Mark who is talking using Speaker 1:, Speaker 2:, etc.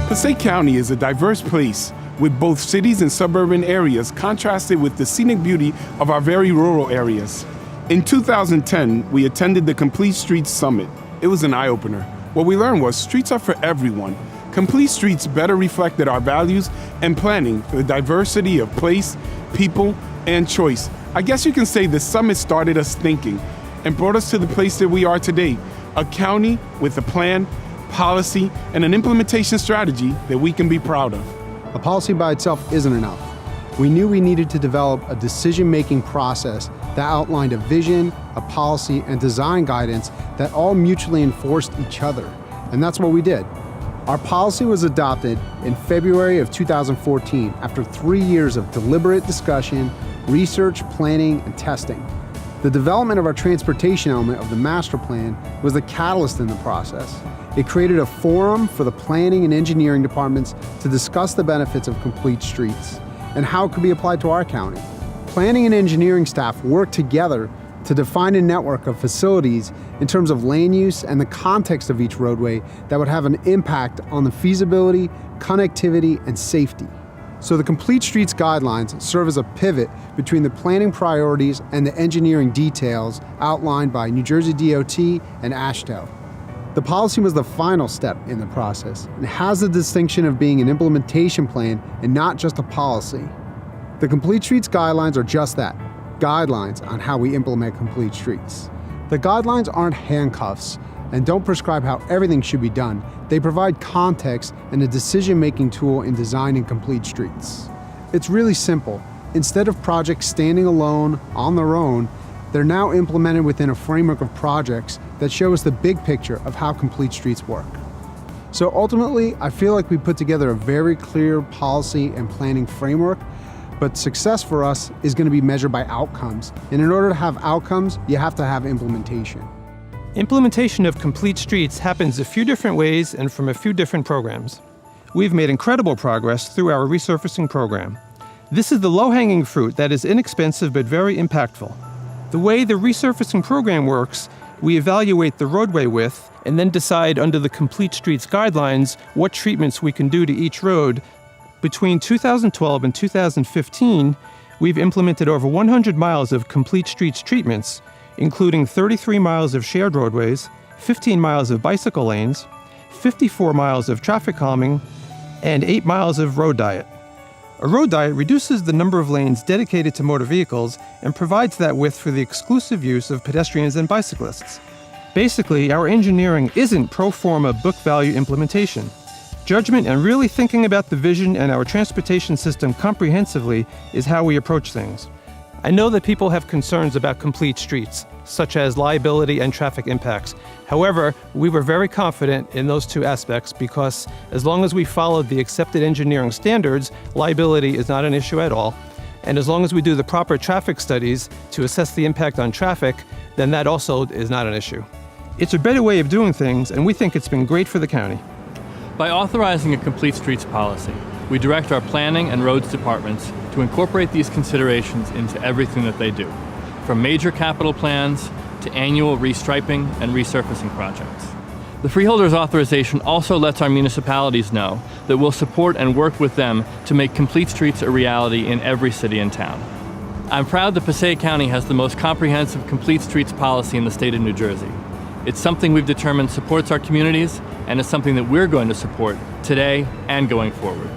Speaker 1: Passaic County is a diverse place with both cities and suburban areas contrasted with the scenic beauty of our very rural areas. In 2010, we attended the Complete Streets Summit. It was an eye-opener. What we learned was streets are for everyone. Complete Streets better reflected our values and planning for the diversity of place, people, and choice. I guess you can say the summit started us thinking and brought us to the place that we are today, a county with a plan, policy, and an implementation strategy that we can be proud of.
Speaker 2: A policy by itself isn't enough. We knew we needed to develop a decision-making process that outlined a vision, a policy, and design guidance that all mutually enforced each other. And that's what we did. Our policy was adopted in February of 2014 after 3 years of deliberate discussion, research, planning, and testing. The development of our transportation element of the master plan was the catalyst in the process. It created a forum for the planning and engineering departments to discuss the benefits of complete streets and how it could be applied to our county. Planning and engineering staff worked together to define a network of facilities in terms of land use and the context of each roadway that would have an impact on the feasibility, connectivity, and safety. So the Complete Streets guidelines serve as a pivot between the planning priorities and the engineering details outlined by New Jersey DOT and AASHTO. The policy was the final step in the process and has the distinction of being an implementation plan and not just a policy. The Complete Streets guidelines are just that, guidelines on how we implement complete streets. The guidelines aren't handcuffs and don't prescribe how everything should be done. They provide context and a decision-making tool in designing complete streets. It's really simple. Instead of projects standing alone on their own, they're now implemented within a framework of projects that show us the big picture of how complete streets work. So ultimately, I feel like we put together a very clear policy and planning framework, but success for us is going to be measured by outcomes. And in order to have outcomes, you have to have implementation.
Speaker 3: Implementation of complete streets happens a few different ways and from a few different programs. We've made incredible progress through our resurfacing program. This is the low-hanging fruit that is inexpensive but very impactful. The way the resurfacing program works, we evaluate the roadway width and then decide under the Complete Streets guidelines what treatments we can do to each road. Between 2012 and 2015, we've implemented over 100 miles of Complete Streets treatments, including 33 miles of shared roadways, 15 miles of bicycle lanes, 54 miles of traffic calming, and 8 miles of road diet. A road diet reduces the number of lanes dedicated to motor vehicles and provides that width for the exclusive use of pedestrians and bicyclists. Basically, our engineering isn't pro forma book value implementation. Judgment and really thinking about the vision and our transportation system comprehensively is how we approach things. I know that people have concerns about complete streets, such as liability and traffic impacts. However, we were very confident in those two aspects because as long as we followed the accepted engineering standards, liability is not an issue at all. And as long as we do the proper traffic studies to assess the impact on traffic, then that also is not an issue. It's a better way of doing things, and we think it's been great for the county.
Speaker 4: By authorizing a complete streets policy, we direct our planning and roads departments to incorporate these considerations into everything that they do, from major capital plans to annual restriping and resurfacing projects. The freeholder's authorization also lets our municipalities know that we'll support and work with them to make complete streets a reality in every city and town. I'm proud that Passaic County has the most comprehensive complete streets policy in the state of New Jersey. It's something we've determined supports our communities, and it's something that we're going to support today and going forward.